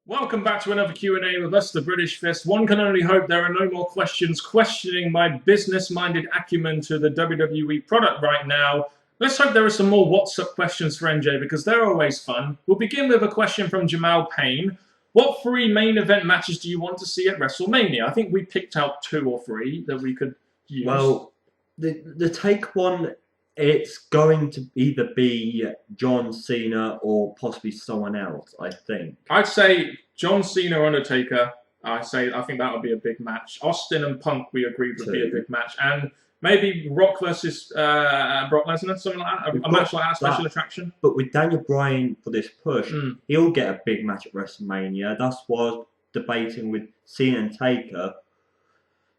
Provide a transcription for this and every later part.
Welcome back to another Q&A with us, the British Fist. One can only hope there are no more questions questioning my business-minded acumen to the WWE product right now. Let's hope there are some more WhatsApp questions for NJ because they're always fun. We'll begin with a question from Jamal Payne. What 3 main event matches do you want to see at WrestleMania? I think we picked out 2 or 3 that we could use. Well, the take one, it's going to either be John Cena or possibly someone else, I think. I'd say John Cena, Undertaker. I think that would be a big match. Austin and Punk, we agreed, would be a big match, and maybe Rock versus Brock Lesnar, something like that. A match like that, special attraction. But with Daniel Bryan for this push, he'll get a big match at WrestleMania. That's why I was debating with Cena and Taker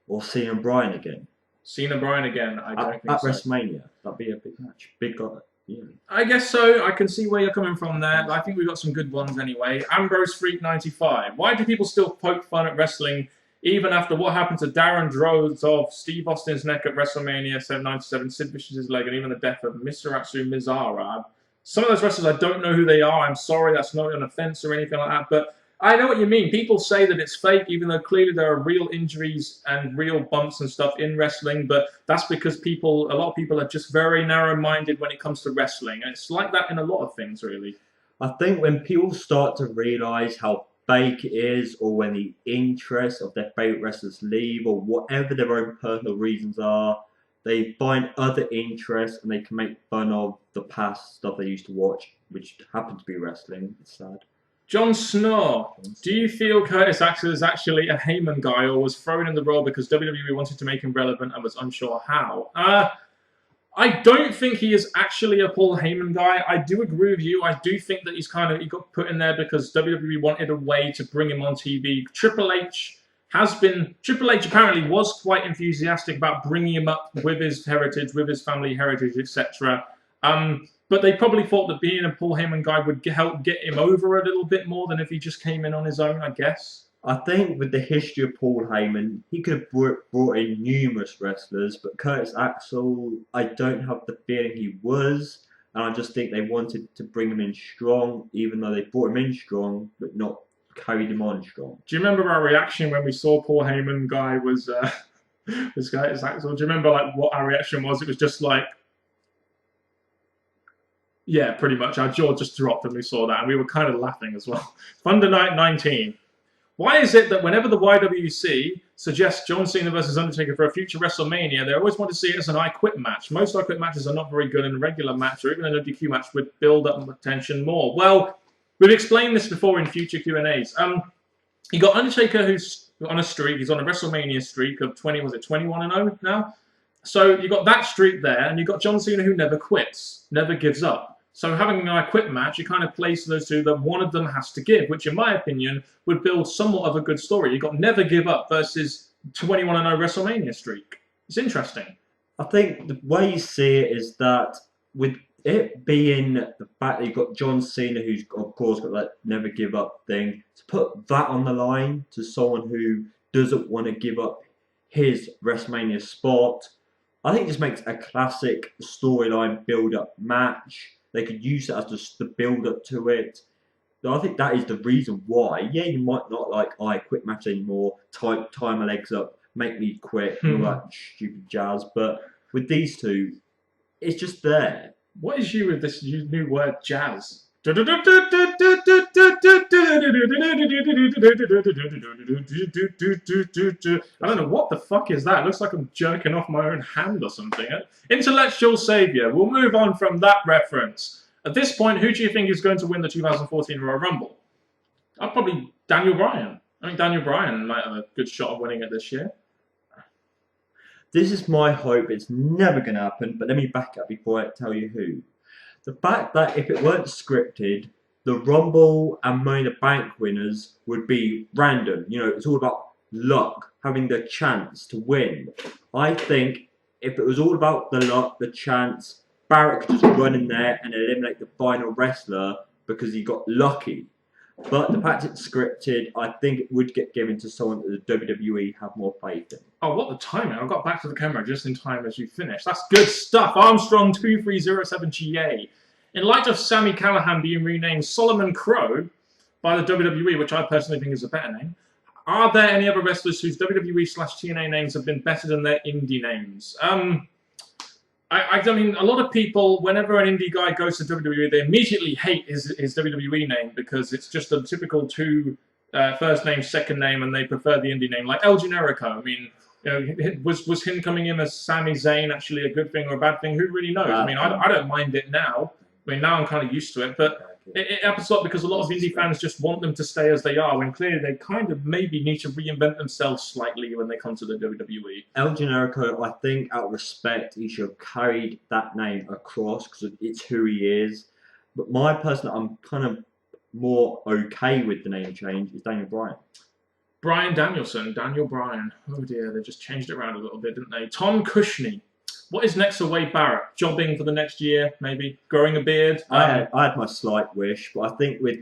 or Cena and Bryan again. Cena Bryan again. I don't think so. At WrestleMania, that'd be a big match. Big guy. Yeah. I guess so. I can see where you're coming from there. I think we've got some good ones anyway. Ambrose Freak 95. Why do people still poke fun at wrestling even after what happened to Darren Drozdov, Steve Austin's neck at WrestleMania 797, Sid Vicious's leg, and even the death of Misaratsu Mizara? Some of those wrestlers, I don't know who they are. I'm sorry, that's not an offense or anything like that, but I know what you mean. People say that it's fake, even though clearly there are real injuries and real bumps and stuff in wrestling, but that's because a lot of people are just very narrow-minded when it comes to wrestling, and it's like that in a lot of things, really. I think when people start to realise how fake it is, or when the interest of their favourite wrestlers leave, or whatever their own personal reasons are, they find other interests and they can make fun of the past stuff they used to watch, which happened to be wrestling. It's sad. John Snow, do you feel Curtis Axel is actually a Heyman guy or was thrown in the role because WWE wanted to make him relevant and was unsure how? I don't think he is actually a Paul Heyman guy. I do agree with you. I do think that he got put in there because WWE wanted a way to bring him on TV. Triple H apparently was quite enthusiastic about bringing him up with his heritage, with his family heritage, etc. But they probably thought that being a Paul Heyman guy would help get him over a little bit more than if he just came in on his own, I guess. I think with the history of Paul Heyman, he could have brought in numerous wrestlers, but Curtis Axel, I don't have the feeling he was, and I just think they wanted to bring him in strong, even though they brought him in strong, but not carried him on strong. Do you remember our reaction when we saw Paul Heyman guy was Curtis Axel? Do you remember what our reaction was? It was just like, yeah, pretty much. Our jaw just dropped when we saw that, and we were kind of laughing as well. Thunder Night 19. Why is it that whenever the YWC suggests John Cena versus Undertaker for a future WrestleMania, they always want to see it as an I Quit match? Most I Quit matches are not very good, and a regular match or even an ODQ match would build up tension more. Well, we've explained this before in future Q&As. You got Undertaker who's on a streak. He's on a WrestleMania streak of 21-0 now? So you got that streak there, and you got John Cena who never quits, never gives up. So having an I Quit match, you kind of place those two that one of them has to give, which in my opinion would build somewhat of a good story. You got Never Give Up versus 21-0 WrestleMania streak. It's interesting. I think the way you see it is that with it being the fact that you've got John Cena, who's of course got that Never Give Up thing, to put that on the line to someone who doesn't want to give up his WrestleMania spot, I think it just makes a classic storyline build-up match. They could use it as just the build-up to it. So I think that is the reason why. Yeah, you might not like I Quit match anymore, tie my legs up, make me quit, all that stupid jazz. But with these two, it's just there. What is you with this new word, jazz? I don't know what the fuck is that. It looks like I'm jerking off my own hand or something. Intellectual Savior. We'll move on from that reference. At this point, who do you think is going to win the 2014 Royal Rumble? Probably Daniel Bryan. I think Daniel Bryan might have a good shot of winning it this year. This is my hope. It's never going to happen, but let me back up before I tell you who. The fact that if it weren't scripted, the Rumble and Money in the Bank winners would be random. You know, it's all about luck, having the chance to win. I think if it was all about the luck, the chance, Barrett could just run in there and eliminate the final wrestler because he got lucky. But the fact it's scripted, I think it would get given to someone that the WWE have more faith in. Oh, what the timing. I got back to the camera just in time as you finished. That's good stuff. Armstrong2307GA. In light of Sami Callihan being renamed Solomon Crow, by the WWE, which I personally think is a better name. Are there any other wrestlers whose WWE/TNA names have been better than their indie names? I mean, a lot of people, whenever an indie guy goes to WWE, they immediately hate his WWE name because it's just a typical two first name, second name, and they prefer the indie name, like El Generico. I mean, was him coming in as Sami Zayn actually a good thing or a bad thing? Who really knows? I mean, I don't mind it now. I mean, now I'm kind of used to it, but it happens a lot because a lot of indie fans just want them to stay as they are, when clearly they kind of maybe need to reinvent themselves slightly when they come to the WWE. El Generico, I think, out of respect, he should have carried that name across because it's who he is. But my personal, I'm kind of more okay with the name change is Daniel Bryan. Bryan Danielson, Daniel Bryan. Oh dear, they just changed it around a little bit, didn't they? Tom Cushney. What is next for Wade Barrett? Jobbing for the next year, maybe? Growing a beard? I had my slight wish, but I think with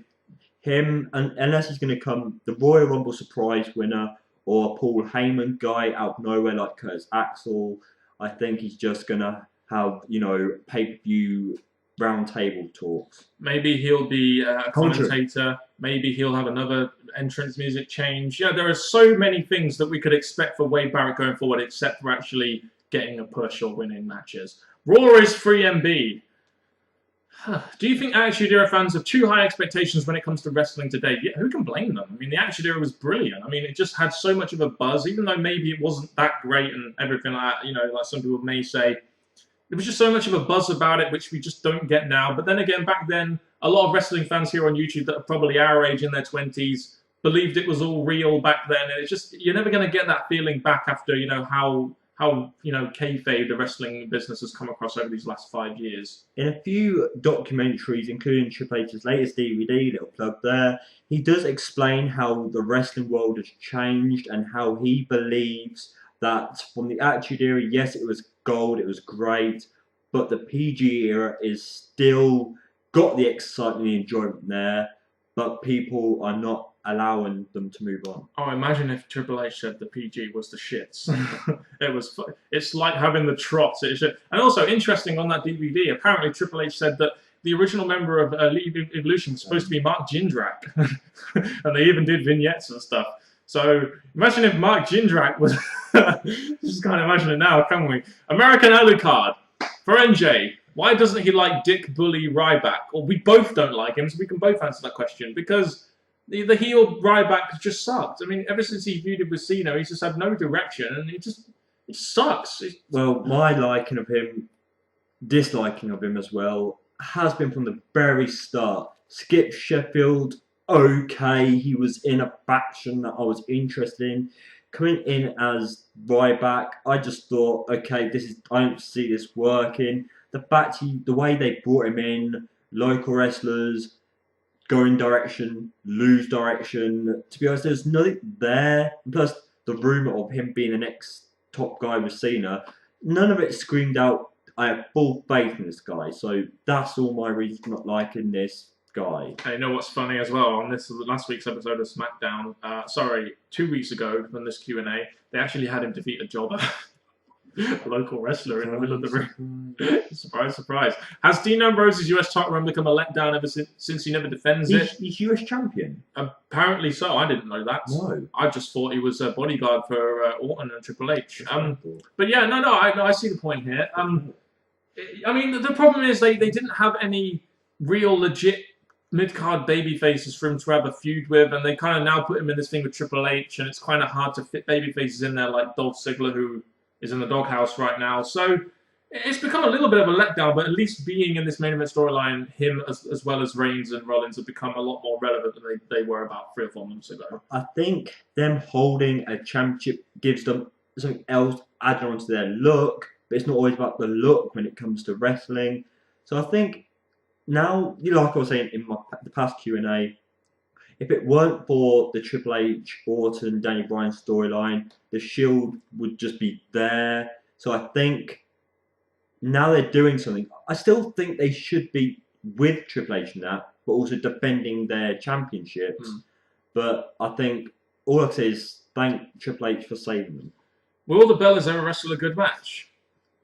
him, unless he's going to come the Royal Rumble surprise winner or a Paul Heyman guy out of nowhere like Curtis Axel, I think he's just going to have, pay-per-view round table talks. Maybe he'll be a commentator. Maybe he'll have another entrance music change. Yeah, there are so many things that we could expect for Wade Barrett going forward, except for actually getting a push or winning matches. Raw is free MB. Do you think Attitude Era fans have too high expectations when it comes to wrestling today? Yeah, who can blame them? I mean, the Attitude Era was brilliant. I mean, it just had so much of a buzz, even though maybe it wasn't that great and everything like that, like some people may say. There was just so much of a buzz about it, which we just don't get now. But then again, back then, a lot of wrestling fans here on YouTube that are probably our age in their 20s believed it was all real back then. And it's just, you're never going to get that feeling back after, how kayfabe the wrestling business has come across over these last 5 years. In a few documentaries, including Triple H's latest DVD, little plug there, he does explain how the wrestling world has changed and how he believes that from the Attitude Era, yes, it was gold, it was great, but the PG era is still got the excitement and enjoyment there, but people are not allowing them to move on. Oh, imagine if Triple H said the PG was the shits. It's like having the trot. And also, interesting on that DVD, apparently Triple H said that the original member of Elite Evolution was supposed to be Mark Jindrak. And they even did vignettes and stuff. So imagine if Mark Jindrak was... Just can't imagine it now, can we? American Alucard for NJ. Why doesn't he like Dick Bully Ryback? Well, we both don't like him, so we can both answer that question. Because the heel Ryback just sucked. I mean, ever since he feuded with Cena, he's just had no direction, and it sucks. Well, my disliking of him as well, has been from the very start. Skip Sheffield, okay, he was in a faction that I was interested in. Coming in as Ryback, I just thought, okay, I don't see this working. The way they brought him in, local wrestlers, go in direction, lose direction. To be honest, there's nothing there. Plus, the rumour of him being the next top guy with Cena, none of it screamed out, I have full faith in this guy. So that's all my reason for not liking this guy. Hey, you know what's funny as well? On last week's episode of SmackDown, 2 weeks ago from this Q&A, they actually had him defeat a jobber. A local wrestler in the middle of the ring. Surprise, surprise. Has Dean Ambrose's US title run become a letdown ever since he never defends it? He's US champion? Apparently so. I didn't know that. No. I just thought he was a bodyguard for Orton and Triple H. But yeah, I see the point here. I mean, the problem is they didn't have any real legit mid-card baby faces for him to have a feud with, and they kind of now put him in this thing with Triple H, and it's kind of hard to fit baby faces in there like Dolph Ziggler, who is in the doghouse right now. So it's become a little bit of a letdown, but at least being in this main event storyline, him as well as Reigns and Rollins have become a lot more relevant than they were about 3 or 4 months ago. I think them holding a championship gives them something else added onto their look, but it's not always about the look when it comes to wrestling. So I think now, like I was saying in the past Q&A, if it weren't for the Triple H, Orton, Daniel Bryan storyline, the Shield would just be there. So I think now they're doing something. I still think they should be with Triple H in that, but also defending their championships. But I think all I can say is thank Triple H for saving them. Will the Bellas ever wrestle a good match?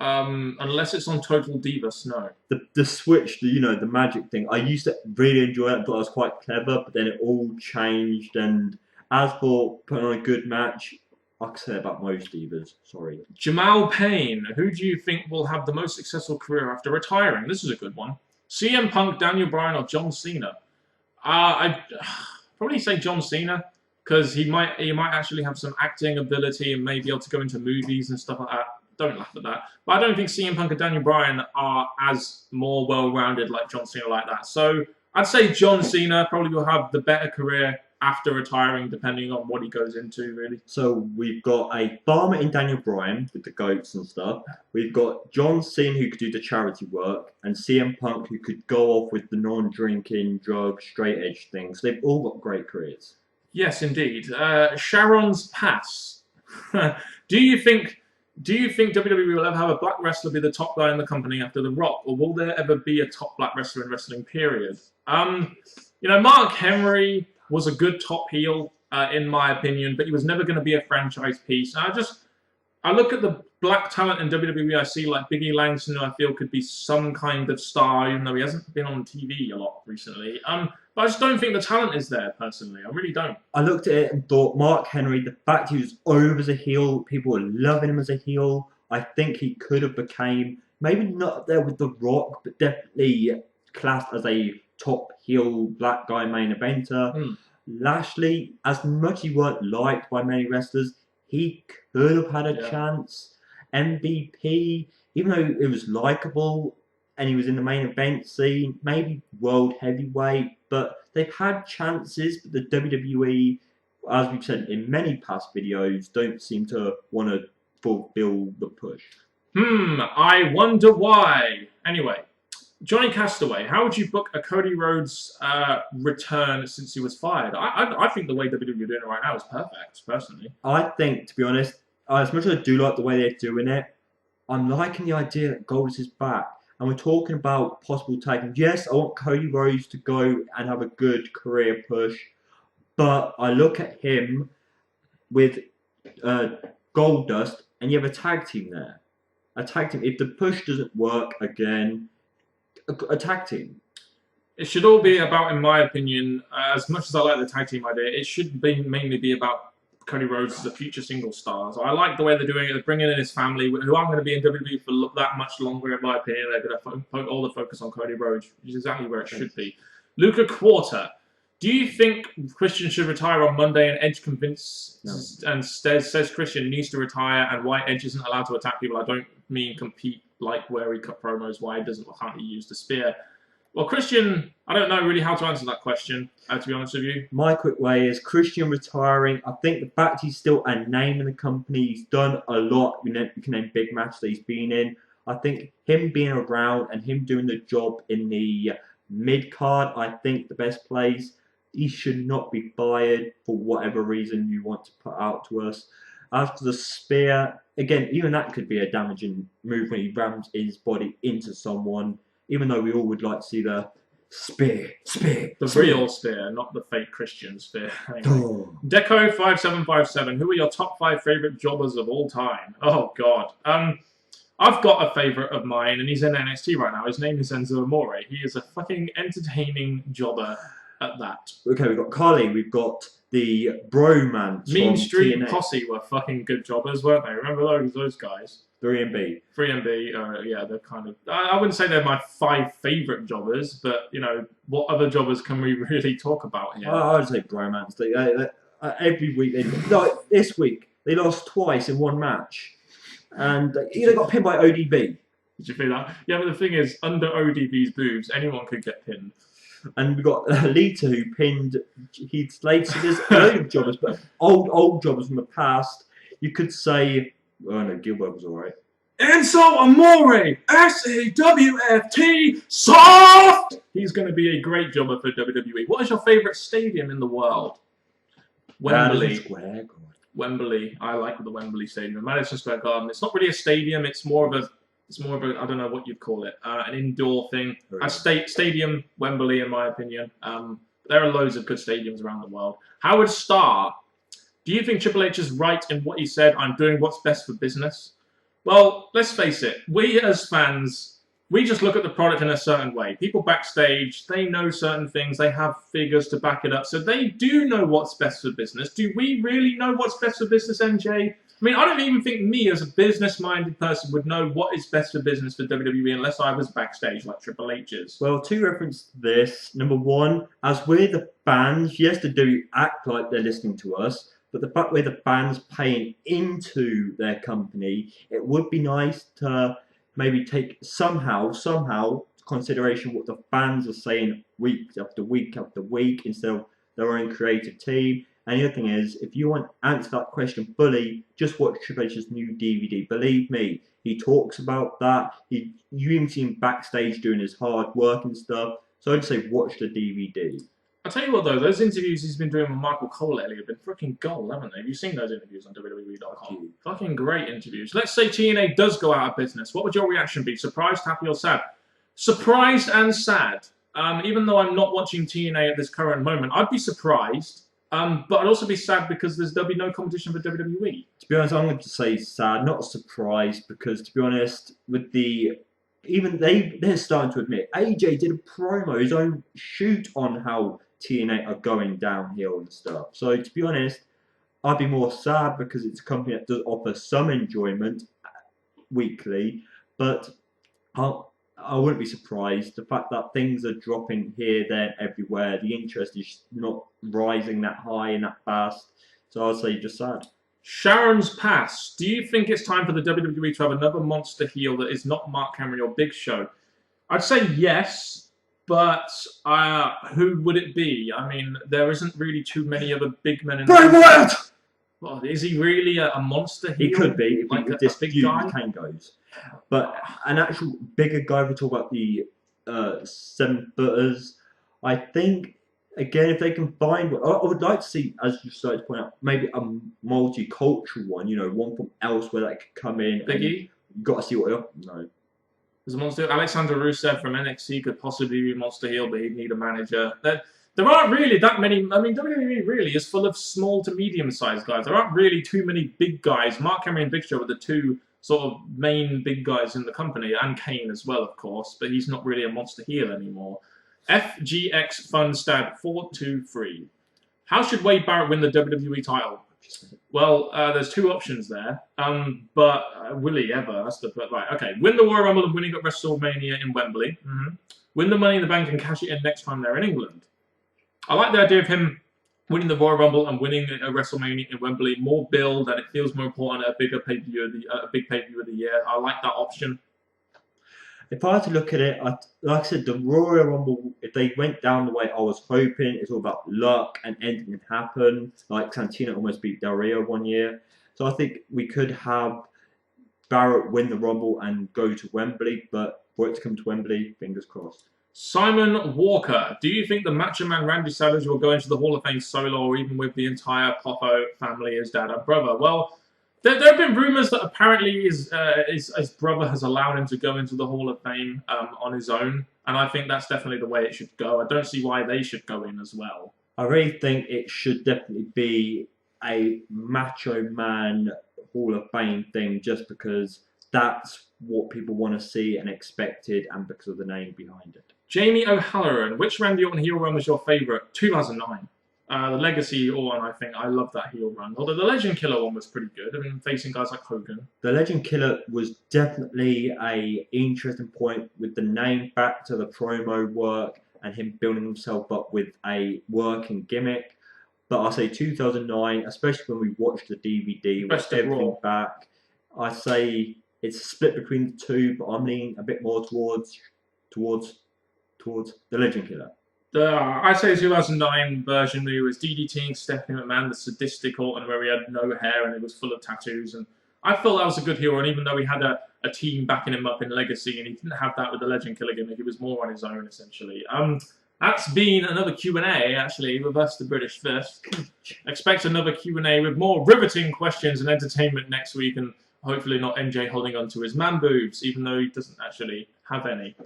Unless it's on Total Divas, no. The switch, the magic thing. I used to really enjoy it. I thought it was quite clever, but then it all changed. And as for putting on a good match, I can say about most divas. Sorry. Jamal Payne, who do you think will have the most successful career after retiring? This is a good one. CM Punk, Daniel Bryan, or John Cena? I'd probably say John Cena because he might actually have some acting ability and may be able to go into movies and stuff like that. Don't laugh at that. But I don't think CM Punk and Daniel Bryan are as more well-rounded like John Cena like that. So I'd say John Cena probably will have the better career after retiring, depending on what he goes into, really. So we've got a farmer in Daniel Bryan with the goats and stuff. We've got John Cena who could do the charity work, and CM Punk who could go off with the non-drinking, drug, straight edge things. They've all got great careers. Yes, indeed. Sharon's Pass. Do you think WWE will ever have a black wrestler be the top guy in the company after The Rock, or will there ever be a top black wrestler in wrestling? Period. Mark Henry was a good top heel in my opinion, but he was never going to be a franchise piece. And I look at the black talent in WWE. I see like Biggie Langston, who I feel could be some kind of star, even though he hasn't been on TV a lot recently. But I just don't think the talent is there, personally. I really don't. I looked at it and thought Mark Henry, the fact he was over as a heel, people were loving him as a heel. I think he could have became, maybe not up there with The Rock, but definitely classed as a top heel black guy main eventer. Lashley, as much as he weren't liked by many wrestlers, he could have had a chance. MVP, even though it was likable and he was in the main event scene, maybe world heavyweight, but they've had chances, but the WWE, as we've said in many past videos, don't seem to want to fulfill the push. I wonder why. Anyway, Johnny Castaway, how would you book a Cody Rhodes return since he was fired? I think the way WWE are doing it right now is perfect, personally. I think, to be honest, as much as I do like the way they're doing it, I'm liking the idea that Goldust is back. And we're talking about possible tagging. Yes, I want Cody Rhodes to go and have a good career push. But I look at him with Goldust, and you have a tag team there. A tag team. If the push doesn't work again, a tag team. It should all be about, in my opinion, as much as I like the tag team idea, it should mainly be about Cody Rhodes as a future single star. So I like the way they're doing it. They're bringing in his family, who aren't going to be in WWE for that much longer, in my opinion. They're going to put all the focus on Cody Rhodes, which is exactly where it should be. Luca Quarter. Do you think Christian should retire on Monday and Edge says Christian needs to retire and why Edge isn't allowed to attack people? I don't mean compete like where he cut promos. Why can't he use the spear? Well, Christian, I don't know really how to answer that question, to be honest with you. My quick way is Christian retiring. I think the fact he's still a name in the company, he's done a lot. You can name big matches that he's been in. I think him being around and him doing the job in the mid-card, I think the best place, he should not be fired for whatever reason you want to put out to us. As for the spear, again, even that could be a damaging move when he rams his body into someone. Even though we all would like to see the spear. The real spear, not the fake Christian spear. Anyway. Deco5757, who are your top 5 favourite jobbers of all time? Oh, God. I've got a favourite of mine, and he's in NXT right now. His name is Enzo Amore. He is a fucking entertaining jobber at that. Okay, we've got Carly, we've got the Bromance. Mean Street Posse were fucking good jobbers, weren't they? Remember those guys? 3MB. 3MB, yeah, they're kind of... I wouldn't say they're my 5 favourite jobbers, but, what other jobbers can we really talk about here? I would say Bromance. They every week, this week, they lost twice in one match. And they got pinned by ODB. Did you feel that? Yeah, but the thing is, under ODB's boobs, anyone could get pinned. And we got Lita who pinned Heath Slater. So there's a load of jobbers, but old jobbers from the past. You could say... Oh no, Gilbert was alright. Enzo Amore! SAWFT soft! He's going to be a great jobber for WWE. What is your favourite stadium in the world? Wembley. Wembley. I like the Wembley Stadium. Madison Square Garden. It's not really a stadium. It's more of a I don't know what you'd call it. An indoor thing. A stadium, Wembley, in my opinion. There are loads of good stadiums around the world. Howard Starr. Do you think Triple H is right in what he said, I'm doing what's best for business? Well, let's face it. We as fans, we just look at the product in a certain way. People backstage, they know certain things. They have figures to back it up, so they do know what's best for business. Do we really know what's best for business, NJ? I mean, I don't even think me, as a business-minded person, would know what is best for business for WWE unless I was backstage like Triple H's. Well, two references to this. Number one, as we're the fans, yes, they do act like they're listening to us, but the fact we're the fans paying into their company, it would be nice to maybe take somehow consideration what the fans are saying week after week after week instead of their own creative team. And the other thing is, if you want to answer that question fully, just watch Triple H's new DVD. Believe me, he talks about that. You even see him backstage doing his hard work and stuff. So I'd say watch the DVD. I'll tell you what, though, those interviews he's been doing with Michael Cole lately have been freaking gold, haven't they? Have you seen those interviews on WWE.com? Fucking great interviews. Let's say TNA does go out of business. What would your reaction be? Surprised, happy, or sad? Surprised and sad. Even though I'm not watching TNA at this current moment, I'd be surprised. But I'd also be sad because there'll be no competition for WWE. To be honest, I'm going to say sad, not surprised, because to be honest, with they're starting to admit AJ did a promo, his own shoot on how TNA are going downhill and stuff. So to be honest, I'd be more sad because it's a company that does offer some enjoyment weekly, but I wouldn't be surprised. The fact that things are dropping here, there, everywhere, the interest is not rising that high and that fast. So I'd say just sad. Sharon's Pass. Do you think it's time for the WWE to have another monster heel that is not Mark Henry or Big Show? I'd say yes, but who would it be? I mean, there isn't really too many other big men in the Wyatt! Well, is he really a monster heel? He could be, if like he, a this big feud guy? with Kane goes. But an actual bigger guy, if we talk about the 7-footers, I think, again, if they can find, I would like to see, as you started to point out, maybe a multicultural one, one from elsewhere that could come in. Biggie? You've got to see what no. There's a monster. Alexander Rusev from NXT could possibly be monster heel, but he'd need a manager. There aren't really that many. I mean, WWE really is full of small to medium-sized guys. There aren't really too many big guys. Mark Henry and Big Show are the two sort of main big guys in the company, and Kane as well, of course, but he's not really a monster heel anymore. FGX Funstad 423. How should Wade Barrett win the WWE title? Well, there's two options there, but will he ever? That's the right. Okay, win the Royal Rumble and winning at WrestleMania in Wembley. Win the Money in the Bank and cash it in next time they're in England. I like the idea of him winning the Royal Rumble and winning a WrestleMania in Wembley. More build, and it feels more important at a bigger pay-per-view of the year. I like that option. If I had to look at it, like I said, the Royal Rumble, if they went down the way I was hoping, it's all about luck and anything can happen. Like Santina almost beat Del Rio one year. So I think we could have Barrett win the Rumble and go to Wembley, but for it to come to Wembley, fingers crossed. Simon Walker, do you think the Macho Man Randy Savage will go into the Hall of Fame solo or even with the entire Poffo family, his dad and brother? Well, there have been rumours that apparently his brother has allowed him to go into the Hall of Fame on his own, and I think that's definitely the way it should go. I don't see why they should go in as well. I really think it should definitely be a Macho Man Hall of Fame thing just because that's what people want to see and expected and because of the name behind it. Jamie O'Halloran, which Randy Orton heel run was your favourite? 2009. The Legacy one, I think. I love that heel run. Although the Legend Killer one was pretty good. I mean, facing guys like Hogan. The Legend Killer was definitely a interesting point with the name back to the promo work and him building himself up with a working gimmick. But I say 2009, especially when we watched the DVD with everything back, I say it's a split between the two, but I'm leaning a bit more towards the Legend Killer. I'd say the 2009 version where he was DDTing Stephanie McMahon, the sadistic Orton where he had no hair and it was full of tattoos. And I felt that was a good heel run, even though he had a team backing him up in Legacy, and he didn't have that with the Legend Killer gimmick. He was more on his own, essentially. That's been another Q&A, actually, with us, the British Fist. Expect another Q&A with more riveting questions and entertainment next week, and hopefully not MJ holding on to his man boobs, even though he doesn't actually have any.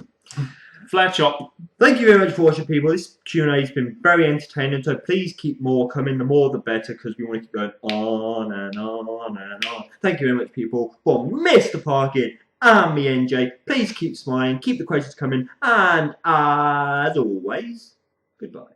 Flair chop. Thank you very much for watching, people. This Q&A has been very entertaining, so please keep more coming. The more, the better, because we want to keep going on and on and on. Thank you very much, people. For Mr. Parkin and me, NJ, please keep smiling, keep the questions coming, and as always, goodbye.